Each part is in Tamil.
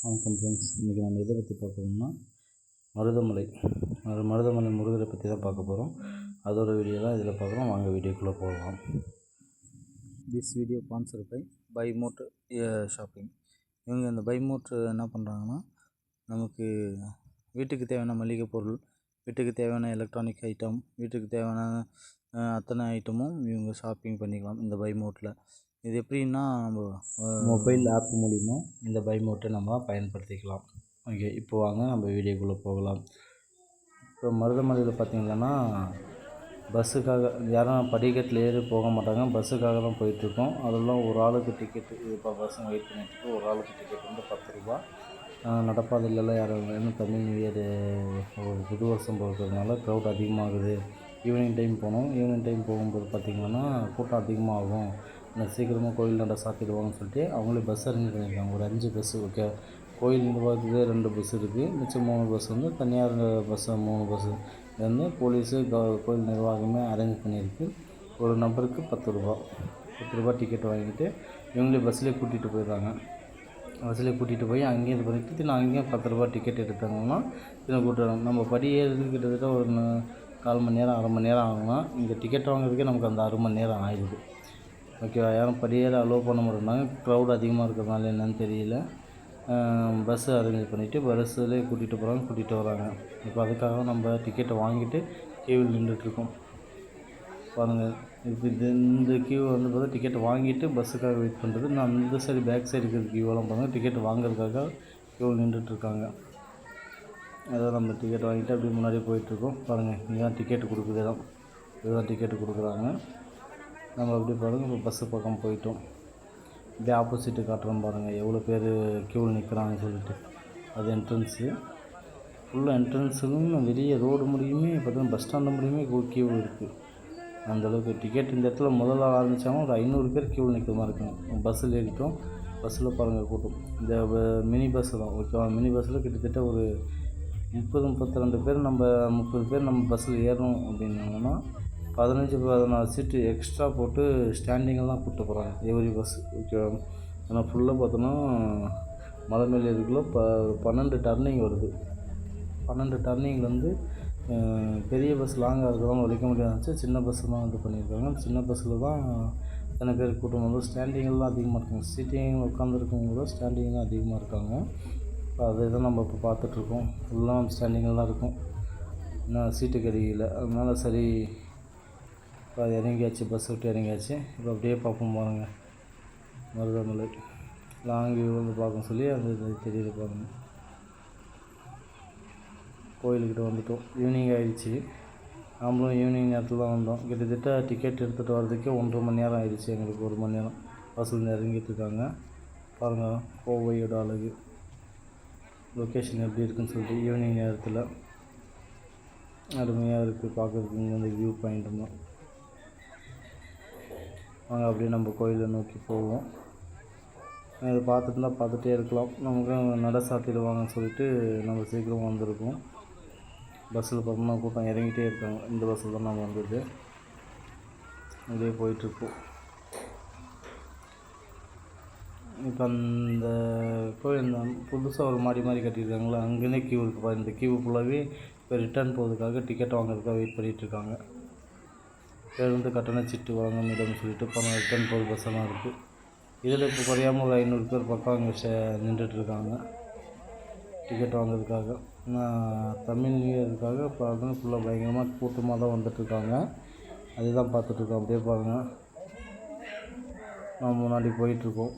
வணக்கம் ஃப்ரெண்ட்ஸ். இன்றைக்கி நம்ம எதை பற்றி பார்க்கணும்னா மருதமலை மருதமலை முருகரை பற்றி தான் பார்க்க போகிறோம். அதோட வீடியோ தான் இதில் பார்க்குறோம். வாங்க வீடியோக்குள்ளே போகலாம். This video sponsored by mod shopping. இவங்க இந்த பை மோட் என்ன பண்ணுறாங்கன்னா, நமக்கு வீட்டுக்கு தேவையான மளிகை பொருள், வீட்டுக்கு தேவையான எலக்ட்ரானிக் ஐட்டம், வீட்டுக்கு தேவையான அத்தனை ஐட்டமும் இவங்க ஷாப்பிங் பண்ணிக்கலாம் இந்த பை மோட்டில். இது எப்படின்னா, நம்ம மொபைல் ஆப் மூலிமா இந்த பை மோட்டை நம்ம பயன்படுத்திக்கலாம். ஓகே, இப்போ வாங்க நம்ம வீடியோக்குள்ளே போகலாம். இப்போ மருதமலையில் பார்த்திங்கன்னா, பஸ்ஸுக்காக யாரும் படிக்கட்டில் ஏறி போக மாட்டாங்க, பஸ்ஸுக்காக தான் போயிட்டுருக்கோம். அதெல்லாம் ஒரு ஆளுக்கு டிக்கெட்டு, இப்போ பஸ்ஸுங்க வெயிட் பண்ணிட்டுருக்கு. ஒரு ஆளுக்கு டிக்கெட் வந்து 10 ரூபா. நடப்பாதையிலலாம் யாரும் இன்னும் தமிழ் நியூ இயர் ஒரு புது வருஷம் போகிறதுனால க்ரௌட் அதிகமாகுது. ஈவினிங் டைம் போகணும். ஈவினிங் டைம் போகும்போது பார்த்திங்கன்னா கூட்டம் அதிகமாகும். சீக்கிரமாக கோயில் நட சாத்திடுவாங்கன்னு சொல்லிட்டு அவங்களே பஸ் அரேஞ்ச் பண்ணியிருக்காங்க. ஒரு 5 பஸ்ஸு. ஓகே, கோயில் நிர்வாகத்துக்கு 2 பஸ் இருக்குது. மிச்சம் 3 பஸ் வந்து தனியார் பஸ்ஸு 3 பஸ்ஸு வந்து போலீஸு கோயில் நிர்வாகமே அரேஞ்ச் பண்ணியிருக்கு. ஒரு நபருக்கு 10 ரூபா டிக்கெட் வாங்கிட்டு இவங்களே பஸ்லேயே கூட்டிகிட்டு போயிடுறாங்க. பஸ்லேயே கூட்டிகிட்டு போய் அங்கேயும் இது பண்ணிவிட்டு அங்கேயும் 10 ரூபா டிக்கெட் எடுத்தாங்கன்னா கூட்டுறாங்க. நம்ம படி ஏறதுக்கு கிட்டத்தட்ட ஒரு 1/4 மணி நேரம், அரை மணி நேரம் ஆகும்னா, இங்கே டிக்கெட் வாங்குறதுக்கே நமக்கு அந்த அரை மணி நேரம் ஆயிடுது. ஓகேவா? யாரும் படியேற அலோவ் பண்ண மாட்டேங்கிறாங்க. க்ரௌட் அதிகமாக இருக்கிறதுனால என்னன்னு தெரியல. பஸ்ஸு அரேஞ்ச் பண்ணிவிட்டு பஸ்ஸுலேயே கூட்டிகிட்டு வராங்க. இப்போ அதுக்காக நம்ம டிக்கெட்டை வாங்கிட்டு கியூவில் நின்றுட்டுருக்கோம். பாருங்கள், இப்போ இந்த கியூ வந்து பார்த்தா டிக்கெட் வாங்கிட்டு பஸ்ஸுக்காக வெயிட் பண்ணுறது. நான் இந்த சைடு பேக் சைடு இருக்கிற கியூவெல்லாம் பாருங்கள், டிக்கெட் வாங்குறதுக்காக கியூவில் நின்றுட்டுருக்காங்க. அதாவது நம்ம டிக்கெட் வாங்கிட்டு அப்படியே முன்னாடி போயிட்டுருக்கோம். பாருங்கள், இங்கே தான் டிக்கெட்டு கொடுக்குறது இதுதான் டிக்கெட்டு கொடுக்குறாங்க. நம்ம அப்படி பாருங்கள், இப்போ பஸ்ஸு பக்கம் போயிட்டோம். அப்படியே ஆப்போசிட்டு காட்டுறோம் பாருங்கள், எவ்வளோ பேர் க்யூவில் நிற்கிறாங்கன்னு சொல்லிட்டு. அது என்ட்ரன்ஸு. ஃபுல்லாக என்ட்ரன்ஸுலும் வெளியே ரோடு முடியுமே பார்த்தீங்கன்னா பஸ் ஸ்டாண்டு முடியுமே க்யூ இருக்குது. அந்தளவுக்கு டிக்கெட் இந்த இடத்துல முதல்ல ஆரம்பித்தாலும் ஒரு 500 பேர் க்யூவில் நிற்கிற மாதிரி இருக்குங்க. பஸ்ஸில் ஏறிட்டோம். பஸ்ஸில் பாருங்கள் கூட்டம். இந்த மினி பஸ்ஸு தான். ஓகேவா? மினி பஸ்ஸில் கிட்டத்தட்ட ஒரு 32 பேர், நம்ம 30 பேர் நம்ம பஸ்ஸில் ஏறணும் அப்படின்னாங்கன்னா 15-16 சீட்டு எக்ஸ்ட்ரா போட்டு ஸ்டாண்டிங்கெல்லாம் கூப்பிட்டு போகிறாங்க எவ்ரி பஸ். ஓகேவா? ஆனால் ஃபுல்லாக பார்த்தோன்னா மலை மேலே இருக்குள்ள 12 டர்னிங் வருது. 12 டர்னிங்கில் வந்து பெரிய பஸ் லாங்காக இருக்கிறவங்க வலிக்க முடியாதுச்சு. சின்ன பஸ்ஸு தான் இது பண்ணியிருக்காங்க. சின்ன பஸ்ஸில் தான் எத்தனை பேர் கூட்டம் வந்து ஸ்டாண்டிங்கெல்லாம் அதிகமாக இருக்காங்க. சீட்டிங் உட்காந்துருக்கவங்களோட ஸ்டாண்டிங்லாம் அதிகமாக இருக்காங்க. இப்போ அதை தான் நம்ம இப்போ பார்த்துட்ருக்கோம். ஃபுல்லாக ஸ்டாண்டிங்கெல்லாம் இருக்கும். இன்னும் சீட்டு கிடைக்கல. அதனால சரி, இப்போ இறங்கியாச்சு, பஸ் விட்டு இறங்கியாச்சு. இப்போ அப்படியே பார்ப்போம் பாருங்கள், மருதமலை லாங் வியூ வந்து பார்க்க சொல்லி அந்த இது தெரியுது பாருங்கள். கோயிலுக்கிட்ட வந்துவிட்டோம். ஈவினிங் ஆகிடுச்சு. நாமளும் ஈவினிங் நேரத்தில் தான் வந்தோம். கிட்டத்தட்ட டிக்கெட் எடுத்துகிட்டு வர்றதுக்கே 1.5 மணி நேரம் ஆகிடுச்சு. எங்களுக்கு 1 மணி நேரம் பஸ்ஸில் இறங்கிட்டு இருக்காங்க. பாருங்கள் கோவையோட அழகு, லொக்கேஷன் எப்படி இருக்குன்னு சொல்லிட்டு. ஈவினிங் நேரத்தில் அருமையாக இருக்குது பார்க்குறதுக்கு. இங்கே வந்து வியூ பாயிண்ட்டுமா. வாங்க அப்படியே நம்ம கோயிலை நோக்கி போவோம். இதை பார்த்துட்டே இருக்கலாம். நமக்கு நட சாத்திடுவாங்கன்னு சொல்லிட்டு நம்ம சீக்கிரம் வந்திருக்கோம். பஸ்ஸில் பார்த்தோம்னா கூட்டம் இறங்கிட்டே இருக்காங்க. இந்த பஸ்ஸில் தான் நம்ம வந்தது. அப்படியே போயிட்டுருக்கோம். இப்போ அந்த கோயில் புதுசாக ஒரு மாடி கட்டியிருக்காங்களா, அங்கேயே கியூ இருக்குப்பா. இந்த கியூ ஃபுல்லாகவே இப்போ ரிட்டர்ன் போகிறதுக்காக டிக்கெட் வாங்குறதுக்காக வெயிட் பண்ணிகிட்ருக்காங்க. பேருந்து கட்டண சீட்டு வழங்கும் இடம்னு சொல்லிட்டு பணம் ரிட்டர்ன் போகிற பஸ்ஸெல்லாம் இருக்குது. இதில் இப்போ குறையாமல் ஒரு 500 பேர் பக்கம் அங்கே நின்றுட்டுருக்காங்க டிக்கெட் வாங்குறதுக்காக. தமிழ் நியூ இயருக்காக பார்த்தோன்னா ஃபுல்லாக பயங்கரமாக கூட்டமாக தான் வந்துட்டுருக்காங்க. அதுதான் பார்த்துட்ருக்கோம். அப்படியே பாருங்கள், நம்ம முன்னாடி போயிட்டுருக்கோம்.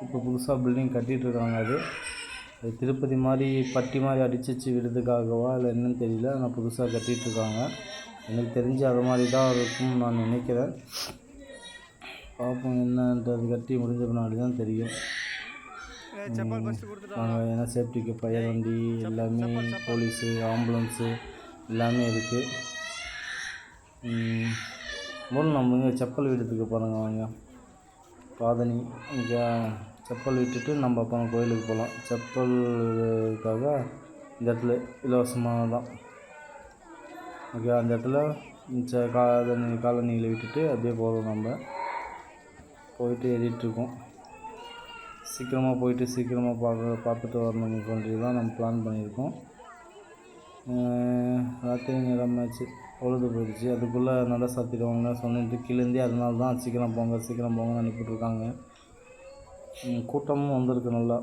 இப்போ புதுசாக பில்டிங் கட்டிகிட்ருக்காங்க. அது திருப்பதி மாதிரி பட்டி மாதிரி அடிச்சு விடுறதுக்காகவா இல்லை என்னன்னு தெரியல. ஆனால் புதுசாக கட்டிகிட்ருக்காங்க. எனக்கு தெரிஞ்சு அது மாதிரி தான் இருக்கும்னு நான் நினைக்கிறேன். பார்ப்போம் என்னன்றது. கட்டி முடிஞ்ச பின்னாடி தான் தெரியும். நாங்கள் ஏன்னா சேஃப்டிக்கு ஃபயர் வண்டி எல்லாமே, போலீஸு, ஆம்புலன்ஸு எல்லாமே இருக்குது. முதல்ல நம்ம இங்கே செப்பல் விடுறதுக்கு பாருங்கள். வாங்க பாதனி, இங்கே செப்பல் விட்டுட்டு நம்ம அப்புறம் கோயிலுக்கு போகலாம். செப்பலுக்காக இந்த இடத்துல இலவசமாக தான். ஓகே, அந்த இடத்துல காலனியில் விட்டுட்டு அப்படியே போகிறோம். நம்ம போயிட்டு ஏறிட்டுருக்கோம். சீக்கிரமாக போயிட்டு சீக்கிரமாக பார்த்துட்டு வரணும் சொல்லி தான் நம்ம பிளான் பண்ணியிருக்கோம். ராத்திரி நேரமாச்சு, பொழுது போயிடுச்சு. அதுக்குள்ளே நட சாத்திடுவாங்க சொன்னிட்டு கீழேருந்தே அதனால தான் சீக்கிரம் போங்கன்னு அனுப்பிட்டுருக்காங்க. கூட்டமும் வந்திருக்கு நல்லா.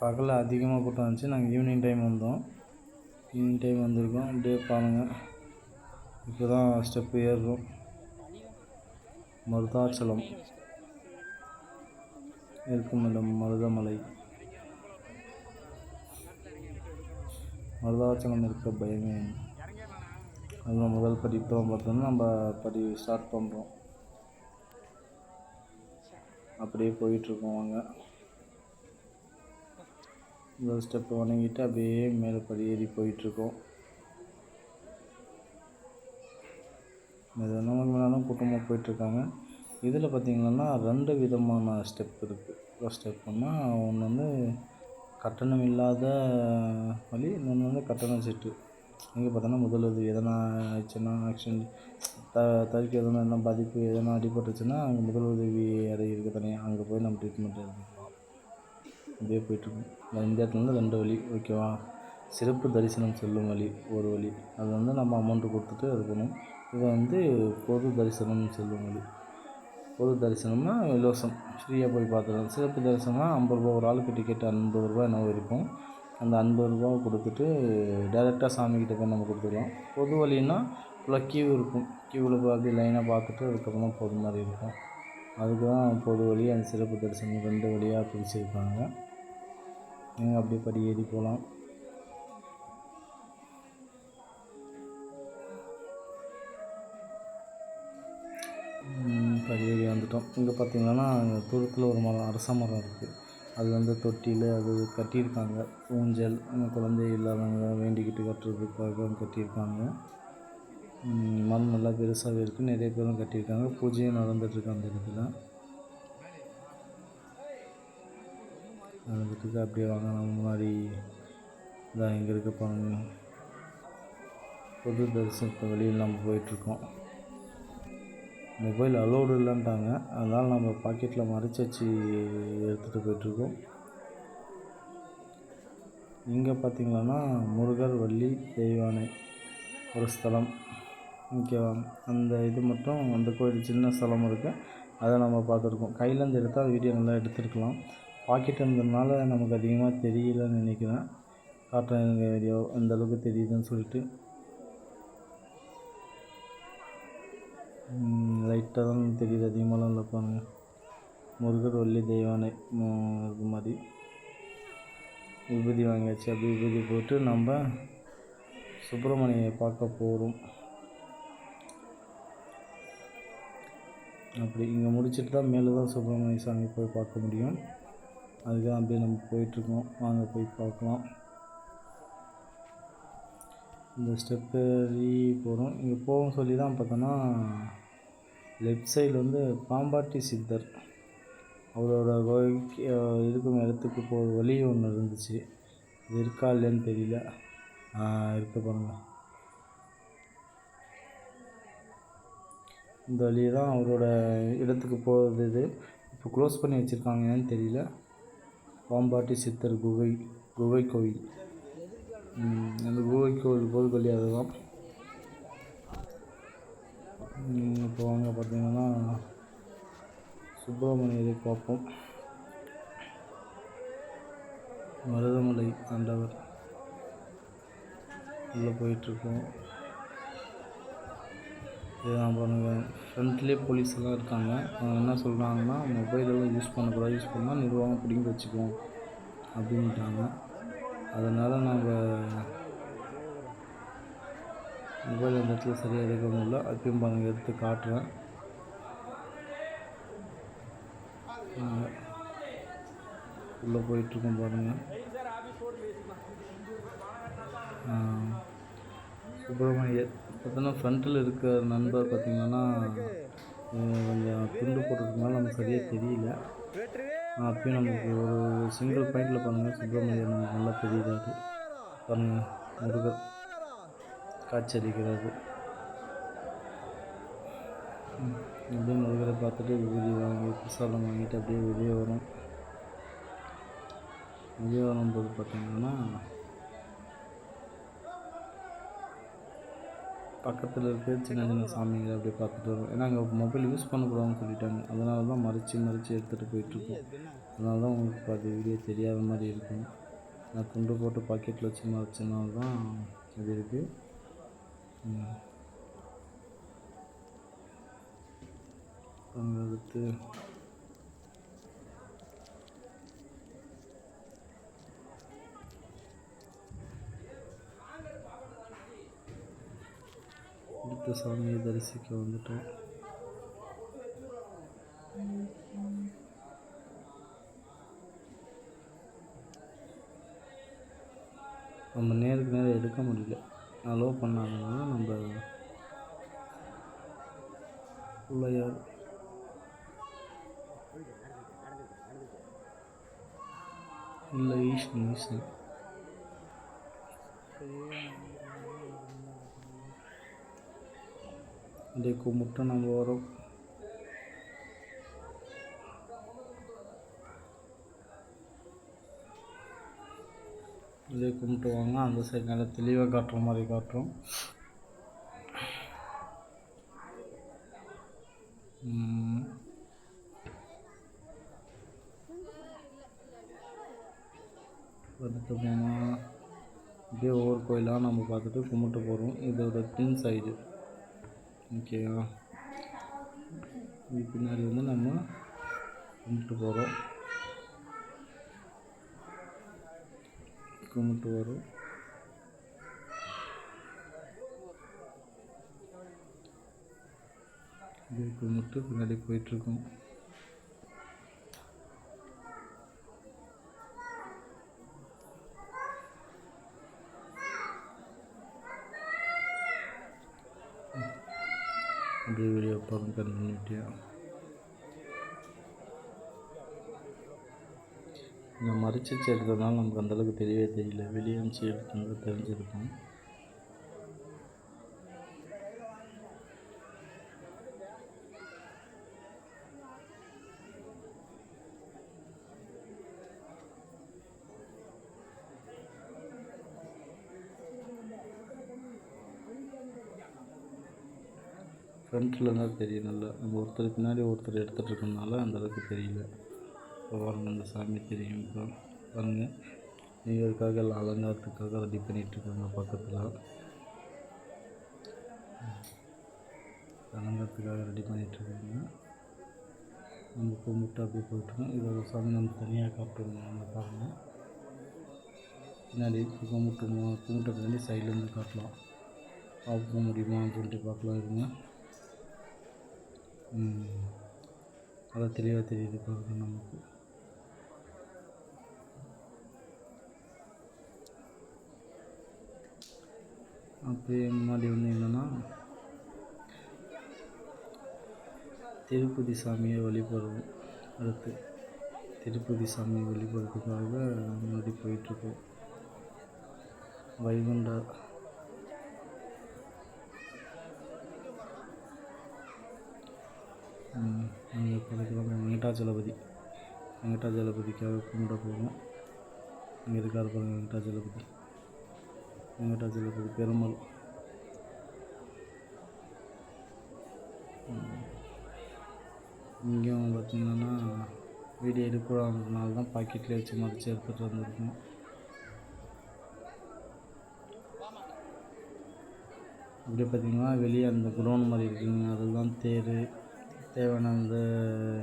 பகலில் அதிகமாக கூட்டம் இருந்துச்சு. நாங்கள் ஈவினிங் டைம் வந்திருக்கோம். அப்படியே பாருங்கள், இப்போ தான் ஸ்டெப்பு ஏறுறோம். மருதாச்சலம் இருக்கும் இடம் மருதாச்சலம் இருக்க பயமே. அதில் முதல் படி இப்போ பார்த்தோம்னா நம்ம படி ஸ்டார்ட் பண்ணுறோம். அப்படியே போயிட்டுருக்கோம். வாங்க, முதல் ஸ்டெப்பு வணங்கிட்டு அப்படியே மேலே படி ஏறி போயிட்டுருக்கோம். நமக்கு மேலும் கூட்டமாக போயிட்டுருக்காங்க. இதில் பார்த்திங்கன்னா 2 விதமான ஸ்டெப் இருக்குது. ஃபஸ்ட் ஸ்டெப்புன்னா ஒன்று வந்து கட்டணம் இல்லாத வழி, இன்னொன்று கட்டணம் சீட்டு. இங்கே பார்த்தோன்னா முதலுதவி எதனா ஆயிடுச்சுன்னா, ஆக்சிடென்ட் தவிர்க்க எதனா பாதிப்பு எதனா அடிபட்டுச்சுன்னா அங்கே முதலுதவி அறை இருக்குது தனியாக. அங்கே போய் நம்ம ட்ரீட்மெண்ட் எடுத்துக்கலாம். அப்படியே போயிட்டுருக்கோம். இந்த இடத்துல 2 வழி, ஓகேவா. சிறப்பு தரிசனம் செல்லும் வழி ஒரு வழி, அது வந்து நம்ம அமௌண்ட்டு கொடுத்துட்டு இருக்கணும். இது பொது தரிசனம் செல்லும் வழி. பொது தரிசனம்னா இலவசம், ஃப்ரீயாக போய் பார்த்துக்கலாம். சிறப்பு தரிசனம்னா 50 ரூபா, ஒரு ஆளுக்கு டிக்கெட் 50 ரூபா என்னவோ இருக்கும். அந்த 50 ரூபாவை கொடுத்துட்டு டேரெக்டாக சாமிக்கிட்ட போய் நம்ம கொடுத்துக்கலாம். பொது வழின்னா ஃபுல்லாக க்யூ இருக்கும். க்யூவில் போய் அப்படி லைனாக பார்த்துட்டு அதுக்கப்புறமா போகிற மாதிரி இருக்கும். அதுக்கு தான் பொது வழி, அந்த சிறப்பு தரிசனம் 2 வழியாக பிரிச்சுருக்காங்க. நீங்கள் அப்படியே படி ஏறி போகலாம். படி ஏறி வந்துட்டோம். இங்கே பார்த்திங்கன்னா தூரத்தில் ஒரு அரச மரம் இருக்குது. அது தொட்டியில் அது கட்டியிருக்காங்க. ஊஞ்சல், குழந்தை இல்லாதவங்க வேண்டிக்கிட்டு கட்டுறதுக்காக கட்டியிருக்காங்க. மரம் நல்லா பெருசாகவே இருக்குது. நிறைய பேரும் கட்டியிருக்காங்க. பூஜையும் நடந்துகிட்ருக்கு அந்த இடத்துல. நடந்துட்டுருக்கு. அப்படியே வாங்க, நம்ம முன்னாடி இதான் இங்கே இருக்க பாருங்க, பொது தரிசனத்து வழியில் நம்ம போயிட்டுருக்கோம். மொபைல் அலோடு இல்லைன்ட்டாங்க, அதனால் நம்ம பாக்கெட்டில் மறைச்சி வச்சு எடுத்துகிட்டு போயிட்டுருக்கோம். இங்கே பார்த்திங்கன்னா முருகர் வள்ளி தெய்வானை ஒரு ஸ்தலம், ஓகேவா. அந்த இது மட்டும் அந்த கோயில் சின்ன ஸ்தலம் இருக்குது, அதை நம்ம பார்த்துருக்கோம். கையிலேருந்து எடுத்தால் வீடியோ நல்லா எடுத்துருக்கலாம். பாக்கெட் இருந்ததுனால நமக்கு அதிகமாக தெரியலன்னு நினைக்கிறேன். காட்டுறேன் வீடியோ அந்தளவுக்கு தெரியுதுன்னு சொல்லிட்டு. லைட்டாக தான் தெரியுது, அதிகமாகலாம் இல்லை பாருங்க. முருகர் வள்ளி தெய்வானை இது மாதிரி விபூதி வாங்கியாச்சு. அப்படி விபூதி போட்டு நம்ம சுப்பிரமணியை பார்க்க போகிறோம். அப்படி இங்கே முடிச்சுட்டு தான் மேலே தான் சுப்பிரமணிய சாமி போய் பார்க்க முடியும். அதுக்கு தான் அப்படியே நம்ம போயிட்டுருக்கோம். வாங்க போய் பார்க்கலாம். இந்த ஸ்டெப்பு போகிறோம். இங்கே போகும் சொல்லி தான் பார்த்தோன்னா லெஃப்ட் சைடில் பாம்பாட்டி சித்தர் அவரோட கோயிலுக்கு இருக்கும் இடத்துக்கு போகிற வழி ஒன்று இருந்துச்சு. இது இருக்கா இல்லைன்னு தெரியல. இருக்க பாருங்கள், இந்த வழியை தான் அவரோட இடத்துக்கு போகிறது. இது இப்போ க்ளோஸ் பண்ணி வச்சுருக்காங்க, ஏன்னு தெரியல. பாம்பாட்டி சித்தர் குகை கோயில். அந்த குகை கோயில் வழி அதுதான். இப்போ வாங்க பார்த்தீங்கன்னா சுப்பிரமணியரை பார்ப்போம். மருதமலை ஆண்டவர் உள்ளே போயிட்டுருக்கோம். இதுதான் பாருங்கள், ஃப்ரண்ட்லேயே போலீஸ் எல்லாம் இருக்காங்க. அவங்க என்ன சொல்கிறாங்கன்னா, மொபைலெல்லாம் யூஸ் பண்ணக்கூடாது, யூஸ் பண்ணால் நிர்வாகம் பிடிங்கி வச்சுக்குவோம் அப்படின்ட்டாங்க. அதனால் நாங்கள் மொபைல் அந்த இடத்துல சரியாக எடுக்க முடியல. அப்பயும் பாருங்கள், எடுத்து காட்டுறேன். உள்ளே போயிட்டுருக்கோம் பாருங்கள். சுப்பிரமணியர் பார்த்தோன்னா ஃப்ரண்ட்டில் இருக்க நண்பர் பார்த்திங்கன்னா கொஞ்சம் துண்டு போடுறதுனால நமக்கு சரியாக தெரியல. அப்பயும் நமக்கு ஒரு சிங்கிள் பாயிண்டில் பாருங்கள், சுப்பிரமணியர் நமக்கு நல்லா தெரியுறாரு பாருங்கள். முருகர் காட்சி அளிக்கிறாரு. அப்படியே முருகரை பார்த்துட்டு விபூதி வாங்கி பிரசாதம் வாங்கிட்டு அப்படியே வெளியே வரும். வெளியே வரும்போது பார்த்திங்கன்னா பக்கத்தில் இருக்க சின்ன சின்ன சாமிங்களை அப்படியே பார்த்துட்டு வரும். ஏன்னா அங்கே மொபைல் யூஸ் பண்ணக்கூடாதுன்னு சொல்லிட்டாங்க. அதனால தான் மறைச்சி எடுத்துகிட்டு போயிட்டுருக்கோம். அதனால தான் உங்களுக்கு அது வீடியோ தெரியாத மாதிரி இருக்கும். நான் துண்டு போட்டு பாக்கெட்டில் வச்சு மறைச்சனால தான் இது இருக்குது. அடுத்து அடுத்த சாமியை தரிசிக்க வந்துட்டோம். நம்ம நேருக்கு நேரம் எடுக்க முடியல, அலோவ் பண்ணாதனால நம்ம பிள்ளையார் இல்லை ஈசன் அப்படியே கும்பிட்டு நம்ம வரோம். அப்படியே கும்பிட்டு வாங்க. அந்த சைடு நல்லா தெளிவாக காட்டுற மாதிரி காட்டுறோம். வந்துட்டு போனால் அப்படியே ஒவ்வொரு கோயிலாக நம்ம பார்த்துட்டு கும்பிட்டு போகிறோம். இதோட பின் சைடு ஓகேவா. இது பின்னாடி வந்து நம்ம கும்பிட்டு போகிறோம், கும்பிட்டு வரோம். அப்படியே கும்பிட்டு பின்னாடி போயிட்டுருக்கோம். அப்படியே வீடியோ பார்க்க கண்டினியூட்டியாக இந்த மறைச்சி எடுத்ததுனால நமக்கு அந்தளவுக்கு தெரியவே தெரியல. வெளியே அனுப்பிச்சு எடுத்தது தெரிஞ்சிருக்கும். ஃப்ரண்ட்டில் தான் தெரியும் நல்லா. நம்ம ஒருத்தர் பின்னாடி ஒருத்தர் எடுத்துகிட்டு இருக்கனால அந்தளவுக்கு தெரியல. இப்போ பாருங்கள் அந்த சாமி தெரியும். இப்போ பாருங்கள் நியூ இயர்க்காக எல்லாம் அலங்காரத்துக்காக ரெடி பண்ணிகிட்ருக்காங்க. பக்கத்தில் அலங்காரத்துக்காக ரெடி பண்ணிகிட்ருக்காங்க. நம்ம கும்பிட்டு அப்படியே போயிட்டுருக்கோம். இதோட சாமி நம்ம தனியாக காட்டுவோம். நம்ம பாருங்கள் பின்னாடி கும்பிட்ட பின்னாடி சைட்லேருந்து காட்டலாம். பார்க்க முடியுமான்னு சொல்லிட்டு பார்க்கலாம். இருங்க, அதை தெளிவாக தெரியுது பாருங்க நமக்கு. அப்படியே முன்னாடி வந்து என்னென்னா திருப்பதி சாமியை வழிபடுறோம். அடுத்து திருப்பதி சாமியை வழிபடுறதுக்காக முன்னாடி போயிட்டுருக்கோம். வைகுண்டா நாங்கள் பக்கத்தில் வெங்கடாஜலபதிக்காக கும்பிட போகிறோம். இங்கே இருக்கார் பாருங்கள் வெங்கடாஜலபதி பெருமாள். இங்கேயும் பார்த்திங்கன்னா வீடியோ எடுக்கிறதுனால தான் பாக்கெட்லேயே வச்சு மறைச்சி எடுத்துகிட்டு வந்துருக்கோம். அப்படியே பார்த்திங்கன்னா வெளியே அந்த குடோன் மாதிரி இருக்குங்க, அதுதான் தேவையான அந்த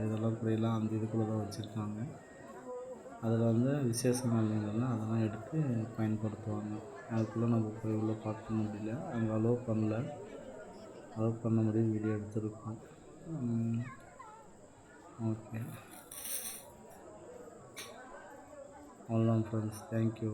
இதெல்லாம் குறையெல்லாம் அந்த இதுக்குள்ளே தான் வச்சுருக்காங்க. அதில் வந்து விசேஷ நாள்கள்லாம் அதெல்லாம் எடுத்து பயன்படுத்துவாங்க. அதுக்குள்ளே நம்ம போய் உள்ளே பார்க்க முடியல, அங்கே அலோவ் பண்ண முடியும். வீடியோ எடுத்துருக்கோம். ஓகே, அவ்வளோதான் ஃப்ரெண்ட்ஸ். தேங்க்யூ.